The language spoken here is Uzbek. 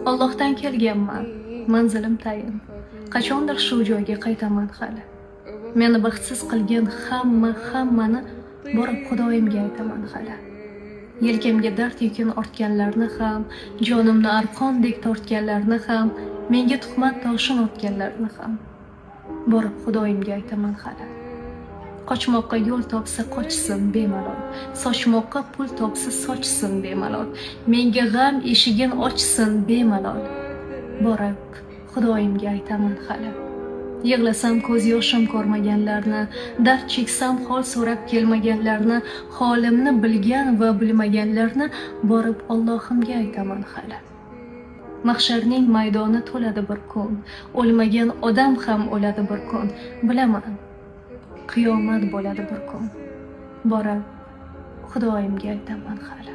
Allohdan kelganman, manzilim tayin. Qachondir shu joyga qaytaman hali. Meni baxtsiz qilgan hammani borib Xudoyimga aytaman hali. Yelkamga dard yukin ortganlarni ham, jonimni arqondek tortganlarni ham, menga tuhmat toshin otganlarni ham borib Xudoyimga aytaman hali. Qochmoqqa yo'l topsa qochsin bemalol, sochmoqqa pul topsa sochsin bemalol, menga g'am eshigin ochsin bemalol, borib Xudoyimga aytaman hali. Yig'lasam ko'z yoshim ko'rmaganlarni, dard cheksam hol so'rab kelmaganlarni, holimni bilgan va bilmaganlarni borib Allohimga aytaman hali. Mahsharning maydoni to'ladi bir kun, o'lmagan odam ham o'ladi bir kun, bilaman. Qiyomat bo'ladi bir kun, borib Xudoyimga aytaman hali.